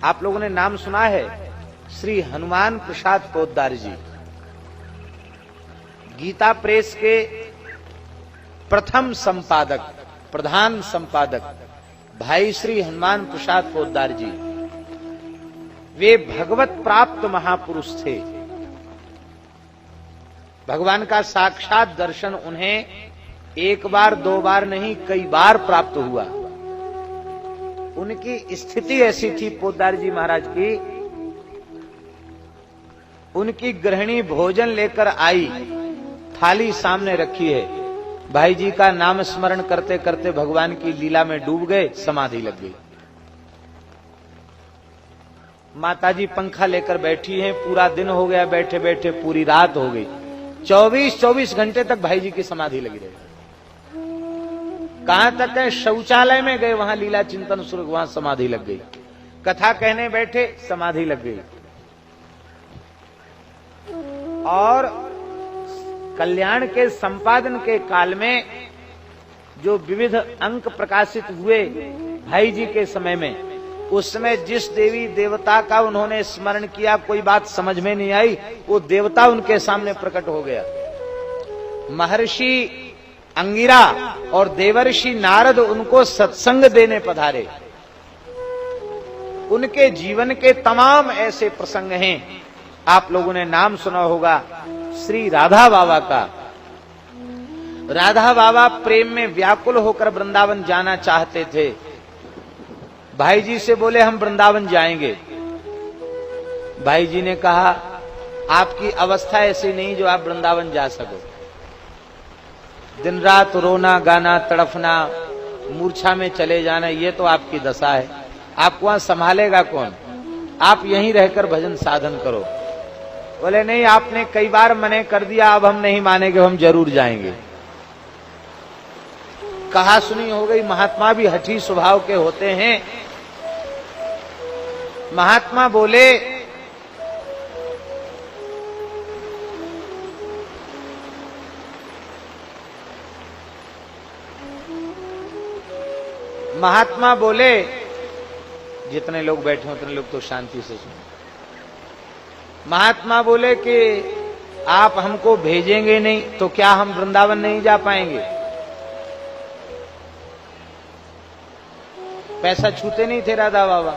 आप लोगों ने नाम सुना है श्री हनुमान प्रसाद पोद्दार जी, गीता प्रेस के प्रथम संपादक, प्रधान संपादक भाई श्री हनुमान प्रसाद पोद्दार जी। वे भगवत प्राप्त महापुरुष थे। भगवान का साक्षात दर्शन उन्हें एक बार दो बार नहीं, कई बार प्राप्त हुआ। उनकी स्थिति ऐसी थी पोद्दार जी महाराज की, उनकी गृहिणी भोजन लेकर आई, थाली सामने रखी है, भाई जी का नाम स्मरण करते करते भगवान की लीला में डूब गए, समाधि लग गई। माताजी पंखा लेकर बैठी हैं, पूरा दिन हो गया बैठे बैठे, पूरी रात हो गई, 24 घंटे तक भाई जी की समाधि लगी रही। कहां तक है, शौचालय में गए, वहां लीला चिंतन शुरू, वहां समाधि लग गई। कथा कहने बैठे, समाधि लग गई। और कल्याण के संपादन के काल में जो विविध अंक प्रकाशित हुए भाई जी के समय में, उस समय जिस देवी देवता का उन्होंने स्मरण किया, कोई बात समझ में नहीं आई, वो देवता उनके सामने प्रकट हो गया। महर्षि अंगिरा और देवर्षि नारद उनको सत्संग देने पधारे। उनके जीवन के तमाम ऐसे प्रसंग हैं। आप लोगों ने नाम सुना होगा श्री राधा बाबा का। राधा बाबा प्रेम में व्याकुल होकर वृंदावन जाना चाहते थे। भाई जी से बोले हम वृंदावन जाएंगे। भाई जी ने कहा आपकी अवस्था ऐसी नहीं जो आप वृंदावन जा सको। दिन रात रोना गाना तड़फना, मूर्छा में चले जाना, ये तो आपकी दशा है। आपको वहां संभालेगा कौन? आप यहीं रहकर भजन साधन करो। बोले नहीं, आपने कई बार मने कर दिया, अब हम नहीं मानेंगे, हम जरूर जाएंगे। कहा सुनी हो गई। महात्मा भी हठी स्वभाव के होते हैं। महात्मा बोले जितने लोग बैठे हैं उतने लोग तो शांति से सुनो। महात्मा बोले कि आप हमको भेजेंगे नहीं तो क्या हम वृंदावन नहीं जा पाएंगे? पैसा छूते नहीं थे राधा बाबा।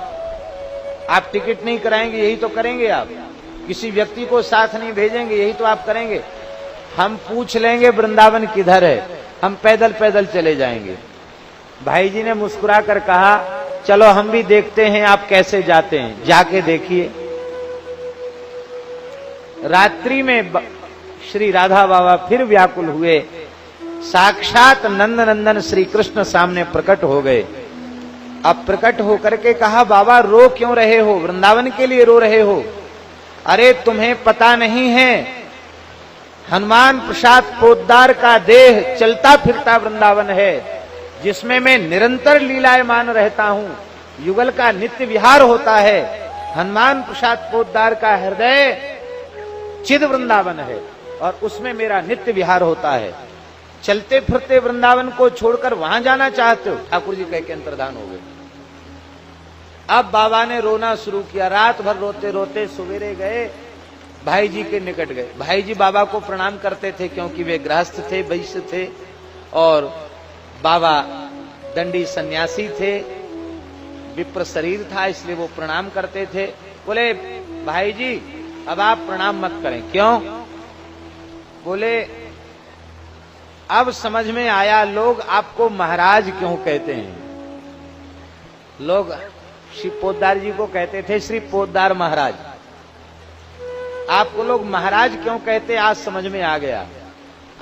आप टिकट नहीं कराएंगे, यही तो करेंगे आप। किसी व्यक्ति को साथ नहीं भेजेंगे, यही तो आप करेंगे। हम पूछ लेंगे वृंदावन किधर है, हम पैदल पैदल चले जाएंगे। भाई जी ने मुस्कुरा कर कहा चलो हम भी देखते हैं आप कैसे जाते हैं, जाके देखिए। रात्रि में श्री राधा बाबा फिर व्याकुल हुए। साक्षात नंद नंदन श्री कृष्ण सामने प्रकट हो गए। अब प्रकट होकर के कहा बाबा रो क्यों रहे हो, वृंदावन के लिए रो रहे हो? अरे तुम्हें पता नहीं है, हनुमान प्रसाद पोद्दार का देह चलता फिरता वृंदावन है, जिसमें मैं निरंतर लीलायमान रहता हूं, युगल का नित्य विहार होता है। हनुमान प्रसाद पोद्दार का हृदय चिद वृंदावन है और उसमें मेरा नित्य विहार होता है। चलते फिरते वृंदावन को छोड़कर वहां जाना चाहते हो? ठाकुर जी कह के अंतर्धान हो गए। अब बाबा ने रोना शुरू किया। रात भर रोते रोते सवेरे गए, भाई जी के निकट गए। भाई जी बाबा को प्रणाम करते थे क्योंकि वे गृहस्थ थे, वैश्य थे, और बाबा दंडी सन्यासी थे, विप्र शरीर था, इसलिए वो प्रणाम करते थे। बोले भाई जी अब आप प्रणाम मत करें। क्यों? बोले अब समझ में आया लोग आपको महाराज क्यों कहते हैं। लोग श्री पोद्दार जी को कहते थे श्री पोद्दार महाराज, आपको लोग महाराज क्यों कहते, आज समझ में आ गया।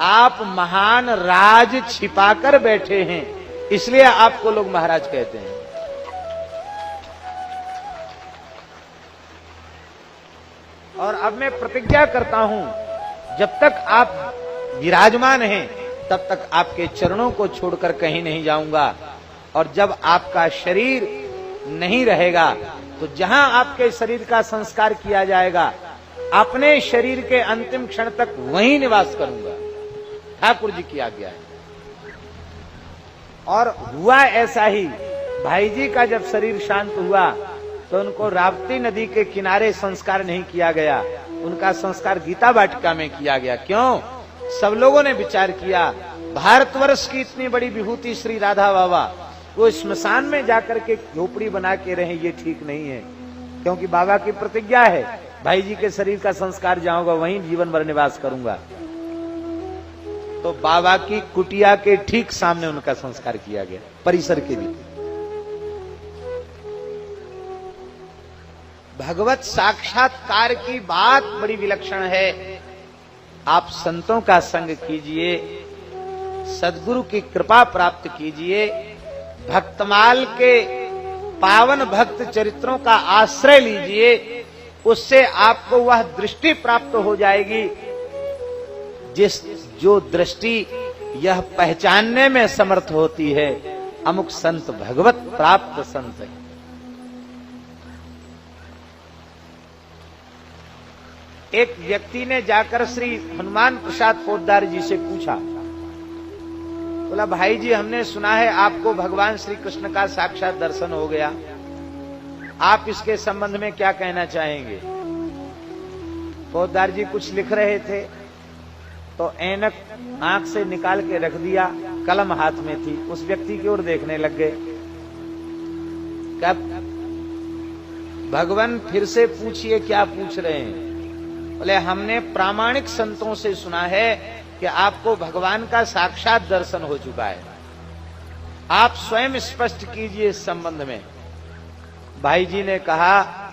आप महान राज छिपाकर बैठे हैं, इसलिए आपको लोग महाराज कहते हैं। और अब मैं प्रतिज्ञा करता हूं, जब तक आप विराजमान हैं तब तक आपके चरणों को छोड़कर कहीं नहीं जाऊंगा, और जब आपका शरीर नहीं रहेगा तो जहां आपके शरीर का संस्कार किया जाएगा, अपने शरीर के अंतिम क्षण तक वहीं निवास करूंगा। ठाकुर जी की आज्ञा है। और हुआ ऐसा ही। भाई जी का जब शरीर शांत हुआ तो उनको राप्ती नदी के किनारे संस्कार नहीं किया गया, उनका संस्कार गीता वाटिका में किया गया। क्यों? सब लोगों ने विचार किया, भारतवर्ष की इतनी बड़ी विभूति श्री राधा बाबा, वो स्मशान में जाकर के झोपड़ी बना के रहे, ये ठीक नहीं है। क्योंकि बाबा की प्रतिज्ञा है, भाई जी के शरीर का संस्कार जाऊंगा वहीं जीवन भर निवास करूंगा। तो बाबा की कुटिया के ठीक सामने उनका संस्कार किया गया, परिसर के भी। भगवत साक्षात्कार की बात बड़ी विलक्षण है। आप संतों का संग कीजिए, सद्गुरु की कृपा प्राप्त कीजिए, भक्तमाल के पावन भक्त चरित्रों का आश्रय लीजिए, उससे आपको वह दृष्टि प्राप्त हो जाएगी जो दृष्टि यह पहचानने में समर्थ होती है, अमुक संत भगवत प्राप्त संत है। एक व्यक्ति ने जाकर श्री हनुमान प्रसाद पोद्दार जी से पूछा, बोला भाई जी हमने सुना है आपको भगवान श्री कृष्ण का साक्षात दर्शन हो गया, आप इसके संबंध में क्या कहना चाहेंगे? पोद्दार जी कुछ लिख रहे थे तो ऐनक आंख से निकाल के रख दिया, कलम हाथ में थी, उस व्यक्ति की ओर देखने लग गए। कब भगवान फिर से पूछिए क्या पूछ रहे हैं? बोले हमने प्रामाणिक संतों से सुना है कि आपको भगवान का साक्षात दर्शन हो चुका है, आप स्वयं स्पष्ट कीजिए इस संबंध में। भाई जी ने कहा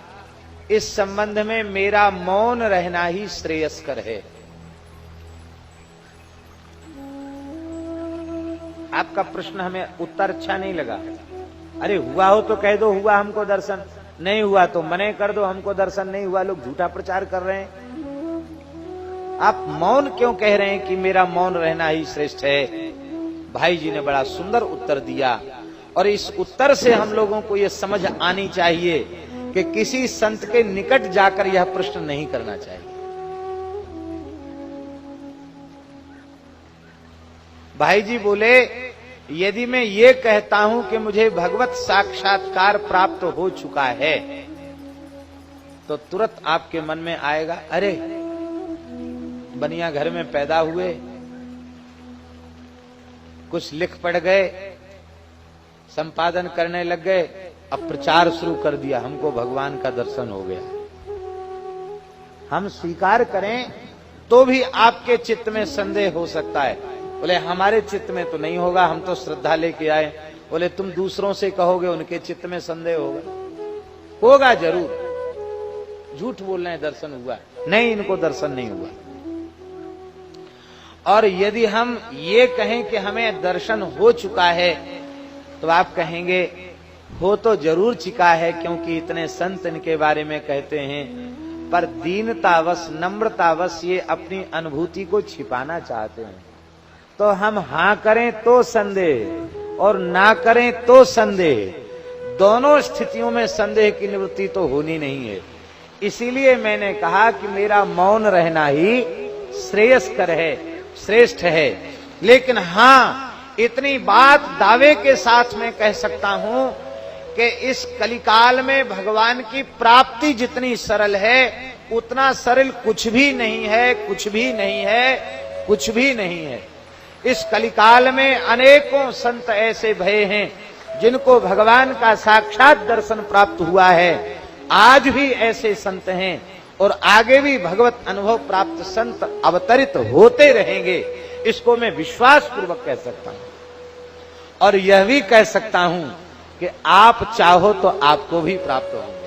इस संबंध में मेरा मौन रहना ही श्रेयस्कर है। आपका प्रश्न हमें उत्तर अच्छा नहीं लगा। अरे हुआ हो तो कह दो हुआ हमको दर्शन, नहीं हुआ तो मने कर दो हमको दर्शन नहीं हुआ, लोग झूठा प्रचार कर रहे हैं। आप मौन क्यों कह रहे हैं कि मेरा मौन रहना ही श्रेष्ठ है? भाई जी ने बड़ा सुंदर उत्तर दिया, और इस उत्तर से हम लोगों को यह समझ आनी चाहिए कि किसी संत के निकट जाकर यह प्रश्न नहीं करना चाहिए। भाई जी बोले यदि मैं ये कहता हूं कि मुझे भगवत साक्षात्कार प्राप्त हो चुका है, तो तुरंत आपके मन में आएगा अरे बनिया घर में पैदा हुए, कुछ लिख पढ़ गए, संपादन करने लग गए, अब प्रचार शुरू कर दिया, हमको भगवान का दर्शन हो गया। हम स्वीकार करें तो भी आपके चित्त में संदेह हो सकता है। बोले हमारे चित्त में तो नहीं होगा, हम तो श्रद्धा लेके आए। बोले तुम दूसरों से कहोगे उनके चित्त में संदेह होगा? होगा जरूर। झूठ बोल रहे हैं दर्शन हुआ, नहीं इनको दर्शन नहीं हुआ। और यदि हम ये कहें कि हमें दर्शन हो चुका है, तो आप कहेंगे हो तो जरूर चुका है, क्योंकि इतने संत इनके बारे में कहते हैं, पर दीनतावश नम्रतावश ये अपनी अनुभूति को छिपाना चाहते हैं। तो हम हाँ करें तो संदेह और ना करें तो संदेह, दोनों स्थितियों में संदेह की निवृत्ति तो होनी नहीं है। इसीलिए मैंने कहा कि मेरा मौन रहना ही श्रेयस्कर है, श्रेष्ठ है। लेकिन हाँ इतनी बात दावे के साथ में कह सकता हूं कि इस कलिकाल में भगवान की प्राप्ति जितनी सरल है उतना सरल कुछ भी नहीं है, कुछ भी नहीं है, कुछ भी नहीं है। इस कलिकाल में अनेकों संत ऐसे भये हैं जिनको भगवान का साक्षात दर्शन प्राप्त हुआ है। आज भी ऐसे संत हैं और आगे भी भगवत अनुभव प्राप्त संत अवतरित होते रहेंगे। इसको मैं विश्वास पूर्वक कह सकता हूं, और यह भी कह सकता हूं कि आप चाहो तो आपको भी प्राप्त होंगे।